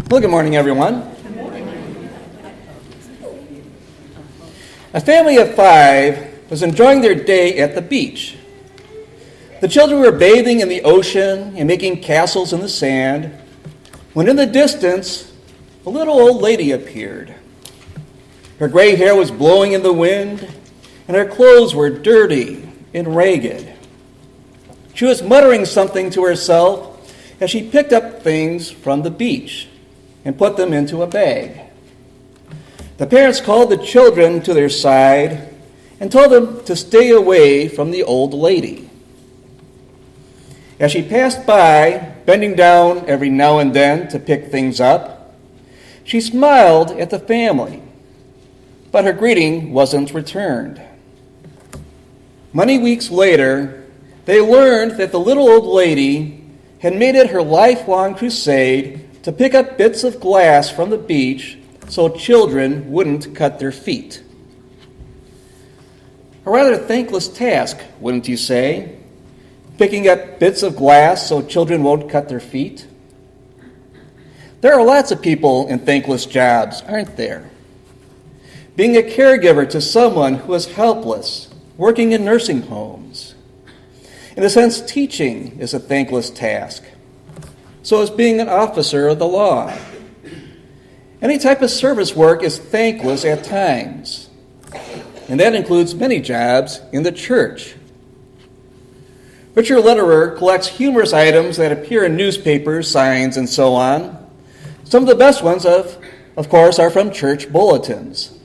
Well, good morning, everyone. A family of 5 was enjoying their day at the beach. The children were bathing in the ocean and making castles in the sand, when in the distance, a little old lady appeared. Her gray hair was blowing in the wind, and her clothes were dirty and ragged. She was muttering something to herself as she picked up things from the beach and put them into a bag. The parents called the children to their side and told them to stay away from the old lady. As she passed by, bending down every now and then to pick things up, she smiled at the family, but her greeting wasn't returned. Many weeks later, they learned that the little old lady had made it her lifelong crusade to pick up bits of glass from the beach so children wouldn't cut their feet. A rather thankless task, wouldn't you say? Picking up bits of glass so children won't cut their feet? There are lots of people in thankless jobs, aren't there? Being a caregiver to someone who is helpless, working in nursing homes. In a sense, teaching is a thankless task. So is being an officer of the law. Any type of service work is thankless at times, and that includes many jobs in the church. Richard Lederer collects humorous items that appear in newspapers, signs, and so on. Some of the best ones, of course, are from church bulletins.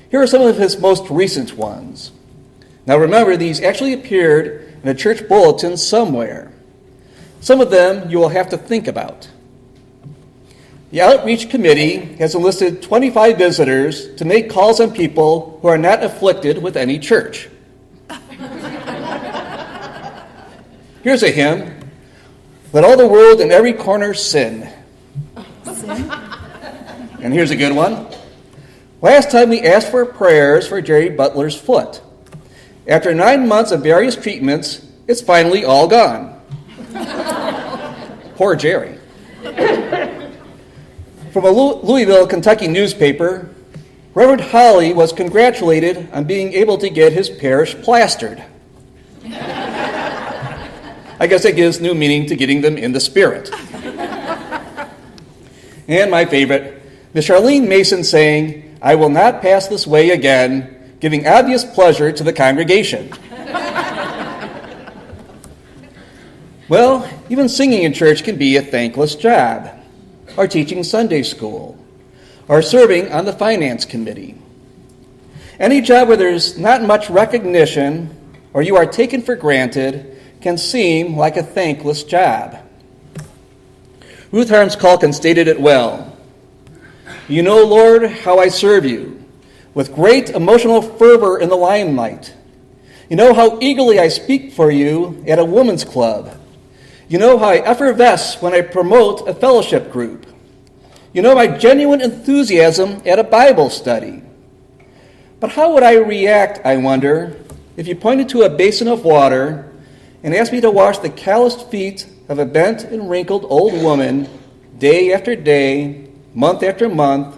Here are some of his most recent ones. Now remember, these actually appeared in a church bulletin somewhere. Some of them you will have to think about. The Outreach Committee has enlisted 25 visitors to make calls on people who are not afflicted with any church. Here's a hymn. Let all the world in every corner sin. And here's a good one. Last time we asked for prayers for Jerry Butler's foot. After 9 months of various treatments, it's finally all gone. Poor Jerry. From a Louisville, Kentucky newspaper, Reverend Holly was congratulated on being able to get his parish plastered. I guess that gives new meaning to getting them in the spirit. And my favorite, Miss Charlene Mason saying, "I will not pass this way again," giving obvious pleasure to the congregation. Well, even singing in church can be a thankless job, or teaching Sunday school, or serving on the finance committee. Any job where there's not much recognition or you are taken for granted can seem like a thankless job. Ruth Harms Calkin stated it well. "You know, Lord, how I serve you, with great emotional fervor in the limelight. You know how eagerly I speak for you at a women's club. You know how I effervesce when I promote a fellowship group. You know my genuine enthusiasm at a Bible study. But how would I react, I wonder, if you pointed to a basin of water and asked me to wash the calloused feet of a bent and wrinkled old woman day after day, month after month,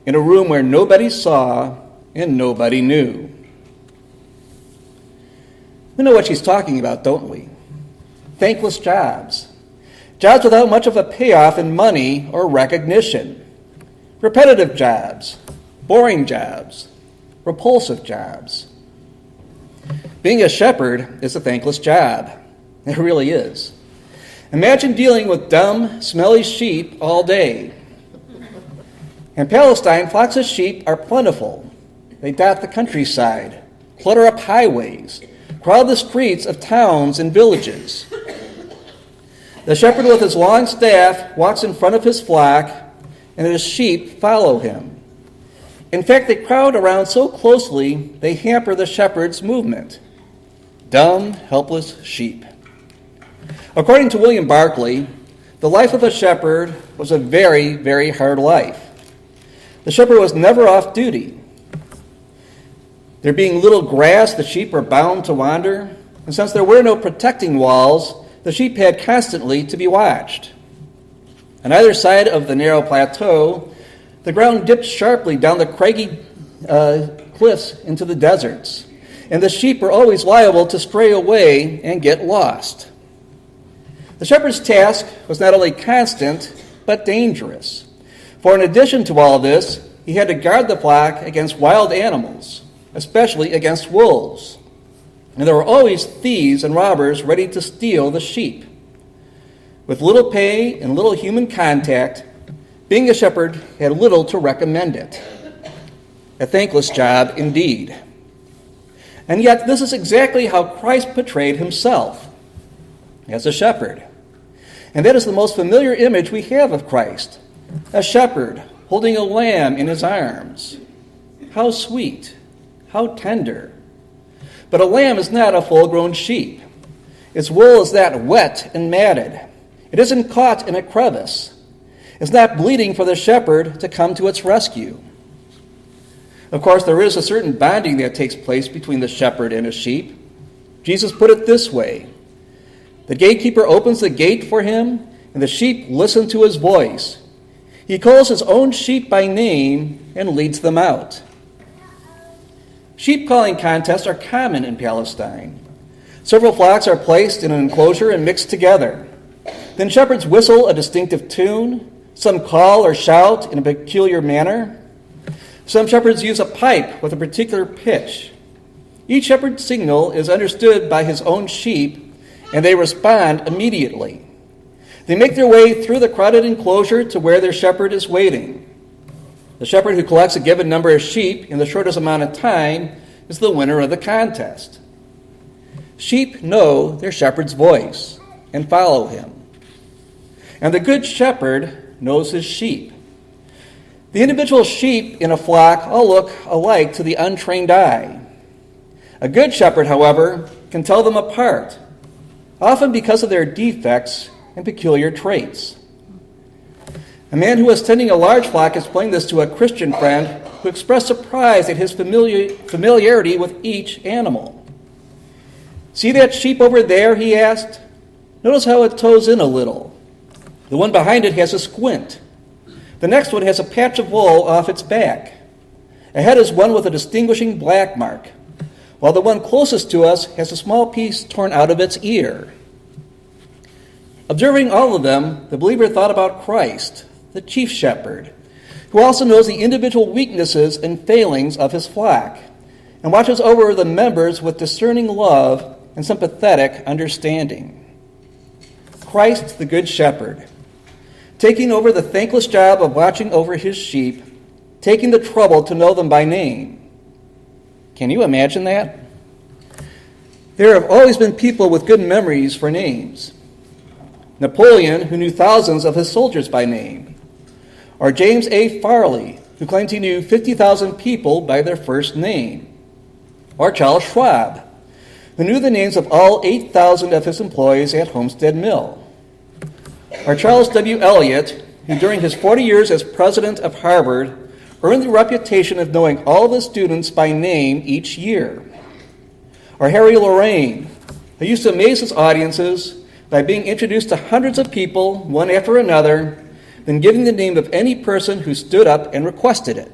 in a room where nobody saw and nobody knew?" We know what she's talking about, don't we? Thankless jobs. Jobs without much of a payoff in money or recognition. Repetitive jobs. Boring jobs. Repulsive jobs. Being a shepherd is a thankless job. It really is. Imagine dealing with dumb, smelly sheep all day. In Palestine, flocks of sheep are plentiful. They dot the countryside, clutter up highways, crowd the streets of towns and villages. The shepherd with his long staff walks in front of his flock, and his sheep follow him. In fact, they crowd around so closely they hamper the shepherd's movement. Dumb, helpless sheep. According to William Barclay, the life of a shepherd was a very, very hard life. The shepherd was never off duty. There being little grass, the sheep were bound to wander, and since there were no protecting walls, the sheep had constantly to be watched. On either side of the narrow plateau, the ground dipped sharply down the craggy cliffs into the deserts, and the sheep were always liable to stray away and get lost. The shepherd's task was not only constant, but dangerous. For in addition to all this, he had to guard the flock against wild animals, especially against wolves. And there were always thieves and robbers ready to steal the sheep. With little pay and little human contact, being a shepherd had little to recommend it. A thankless job indeed. And yet this is exactly how Christ portrayed himself, as a shepherd. And that is the most familiar image we have of Christ, a shepherd holding a lamb in his arms. How sweet, how tender. But a lamb is not a full-grown sheep. Its wool is not wet and matted. It isn't caught in a crevice. It's not bleeding for the shepherd to come to its rescue. Of course, there is a certain bonding that takes place between the shepherd and his sheep. Jesus put it this way: the gatekeeper opens the gate for him, and the sheep listen to his voice. He calls his own sheep by name and leads them out. Sheep calling contests are common in Palestine. Several flocks are placed in an enclosure and mixed together. Then shepherds whistle a distinctive tune. Some call or shout in a peculiar manner. Some shepherds use a pipe with a particular pitch. Each shepherd's signal is understood by his own sheep, and they respond immediately. They make their way through the crowded enclosure to where their shepherd is waiting. The shepherd who collects a given number of sheep in the shortest amount of time is the winner of the contest. Sheep know their shepherd's voice and follow him. And the good shepherd knows his sheep. The individual sheep in a flock all look alike to the untrained eye. A good shepherd, however, can tell them apart, often because of their defects and peculiar traits. A man who was tending a large flock explained this to a Christian friend who expressed surprise at his familiarity with each animal. "See that sheep over there?" he asked. "Notice how it toes in a little. The one behind it has a squint. The next one has a patch of wool off its back. Ahead is one with a distinguishing black mark, while the one closest to us has a small piece torn out of its ear." Observing all of them, the believer thought about Christ, the chief shepherd, who also knows the individual weaknesses and failings of his flock, and watches over the members with discerning love and sympathetic understanding. Christ, the good shepherd, taking over the thankless job of watching over his sheep, taking the trouble to know them by name. Can you imagine that? There have always been people with good memories for names. Napoleon, who knew thousands of his soldiers by name. Or James A. Farley, who claimed he knew 50,000 people by their first name. Or Charles Schwab, who knew the names of all 8,000 of his employees at Homestead Mill. Or Charles W. Eliot, who during his 40 years as president of Harvard earned the reputation of knowing all the students by name each year. Or Harry Lorraine, who used to amaze his audiences by being introduced to hundreds of people, one after another, then giving the name of any person who stood up and requested it.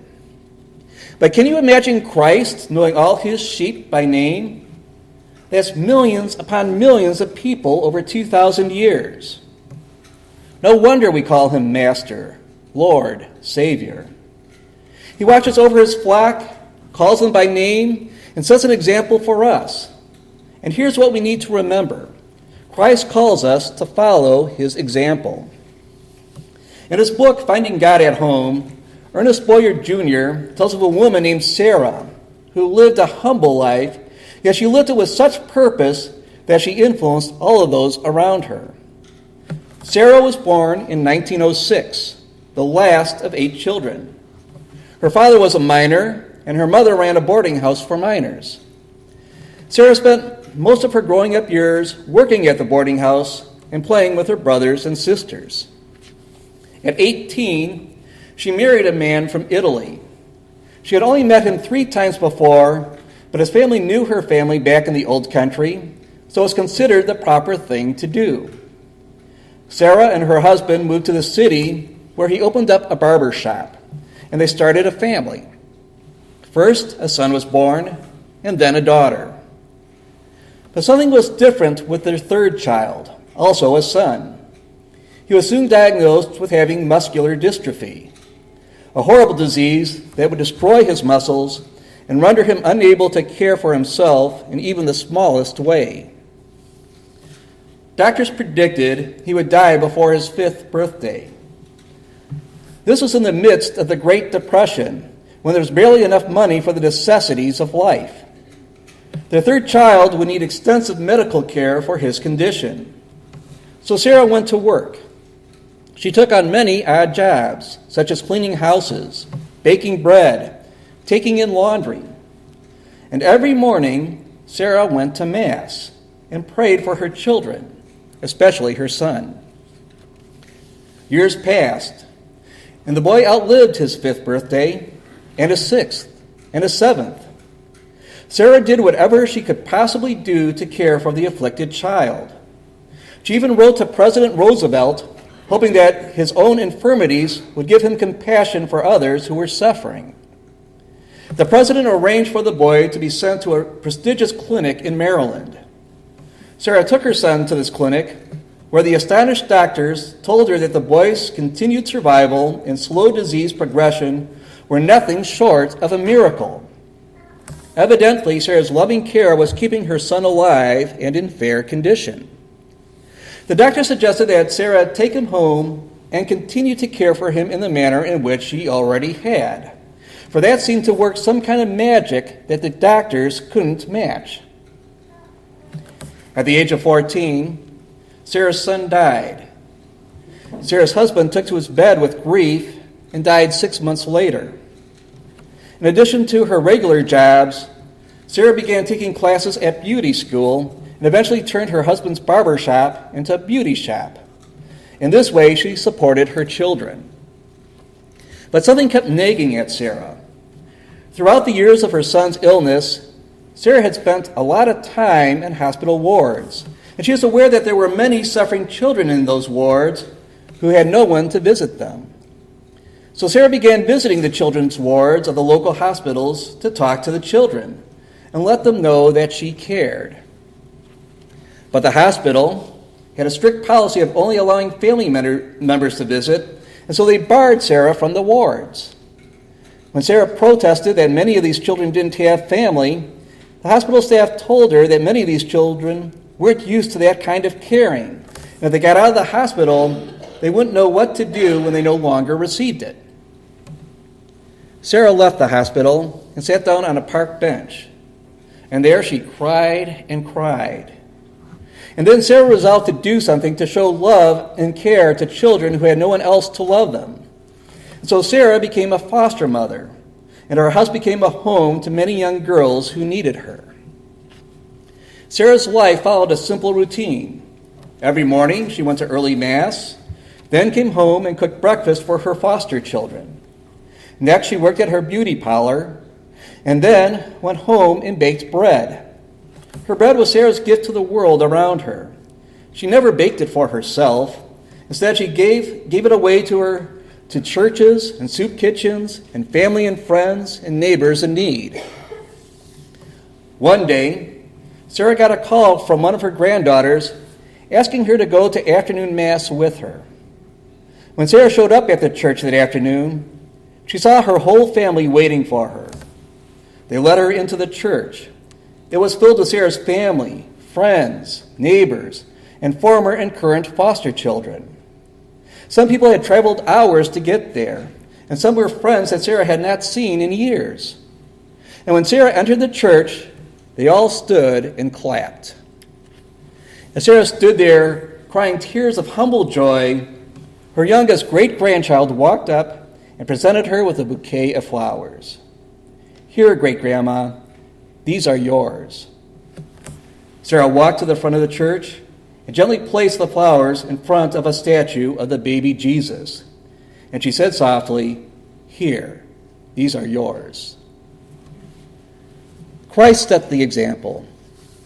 But can you imagine Christ knowing all his sheep by name? That's millions upon millions of people over 2,000 years. No wonder we call him Master, Lord, Savior. He watches over his flock, calls them by name, and sets an example for us. And here's what we need to remember. Christ calls us to follow his example. In his book, Finding God at Home, Ernest Boyer Jr. tells of a woman named Sarah who lived a humble life, yet she lived it with such purpose that she influenced all of those around her. Sarah was born in 1906, the last of 8 children. Her father was a miner, and her mother ran a boarding house for miners. Sarah spent most of her growing up years working at the boarding house and playing with her brothers and sisters. At 18, she married a man from Italy. She had only met him 3 times before, but his family knew her family back in the old country, so it was considered the proper thing to do. Sarah and her husband moved to the city where he opened up a barber shop, and they started a family. First, a son was born, and then a daughter. But something was different with their third child, also a son. He was soon diagnosed with having muscular dystrophy, a horrible disease that would destroy his muscles and render him unable to care for himself in even the smallest way. Doctors predicted he would die before his 5th birthday. This was in the midst of the Great Depression, when there was barely enough money for the necessities of life. Their third child would need extensive medical care for his condition. So Sarah went to work. She took on many odd jobs, such as cleaning houses, baking bread, taking in laundry. And every morning, Sarah went to Mass and prayed for her children, especially her son. Years passed, and the boy outlived his 5th birthday, and his 6th, and his 7th. Sarah did whatever she could possibly do to care for the afflicted child. She even wrote to President Roosevelt, hoping that his own infirmities would give him compassion for others who were suffering. The president arranged for the boy to be sent to a prestigious clinic in Maryland. Sarah took her son to this clinic, where the astonished doctors told her that the boy's continued survival and slow disease progression were nothing short of a miracle. Evidently, Sarah's loving care was keeping her son alive and in fair condition. The doctor suggested that Sarah take him home and continue to care for him in the manner in which she already had, for that seemed to work some kind of magic that the doctors couldn't match. At the age of 14, Sarah's son died. Sarah's husband took to his bed with grief and died 6 months later. In addition to her regular jobs, Sarah began taking classes at beauty school and eventually turned her husband's barber shop into a beauty shop. In this way, she supported her children. But something kept nagging at Sarah. Throughout the years of her son's illness, Sarah had spent a lot of time in hospital wards, and she was aware that there were many suffering children in those wards who had no one to visit them. So Sarah began visiting the children's wards of the local hospitals to talk to the children and let them know that she cared. But the hospital had a strict policy of only allowing family members to visit, and so they barred Sarah from the wards. When Sarah protested that many of these children didn't have family, the hospital staff told her that many of these children weren't used to that kind of caring, and if they got out of the hospital, they wouldn't know what to do when they no longer received it. Sarah left the hospital and sat down on a park bench, and there she cried and cried. And then Sarah resolved to do something to show love and care to children who had no one else to love them. And so Sarah became a foster mother, and her house became a home to many young girls who needed her. Sarah's life followed a simple routine. Every morning she went to early Mass, then came home and cooked breakfast for her foster children. Next she worked at her beauty parlor, and then went home and baked bread. Her bread was Sarah's gift to the world around her. She never baked it for herself. Instead, she gave it away to churches and soup kitchens and family and friends and neighbors in need. One day, Sarah got a call from one of her granddaughters asking her to go to afternoon Mass with her. When Sarah showed up at the church that afternoon, she saw her whole family waiting for her. They led her into the church. It was filled with Sarah's family, friends, neighbors, and former and current foster children. Some people had traveled hours to get there, and some were friends that Sarah had not seen in years. And when Sarah entered the church, they all stood and clapped. As Sarah stood there, crying tears of humble joy, her youngest great-grandchild walked up and presented her with a bouquet of flowers. "Here, great-grandma, these are yours." Sarah walked to the front of the church and gently placed the flowers in front of a statue of the baby Jesus. And she said softly, "Here, these are yours." Christ set the example.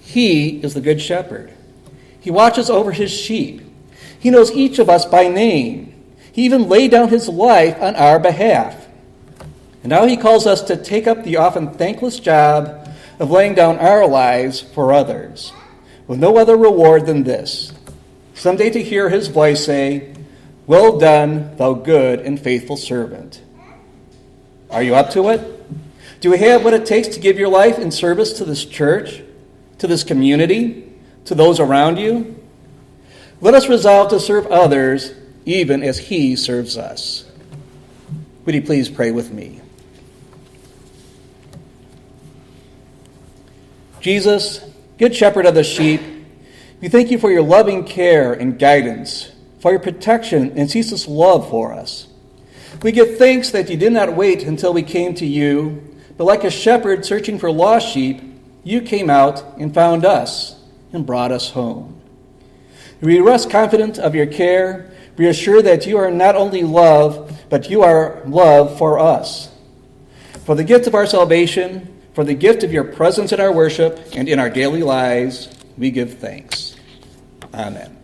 He is the good shepherd. He watches over his sheep. He knows each of us by name. He even laid down his life on our behalf. And now he calls us to take up the often thankless job of laying down our lives for others, with no other reward than this: someday to hear his voice say, "Well done, thou good and faithful servant." Are you up to it? Do you have what it takes to give your life in service to this church, to this community, to those around you? Let us resolve to serve others even as he serves us. Would you please pray with me? Jesus, good shepherd of the sheep, we thank you for your loving care and guidance, for your protection and ceaseless love for us. We give thanks that you did not wait until we came to you, but like a shepherd searching for lost sheep, you came out and found us and brought us home. We rest confident of your care. We are sure that you are not only love, but you are love for us. For the gift of our salvation, for the gift of your presence in our worship and in our daily lives, we give thanks. Amen.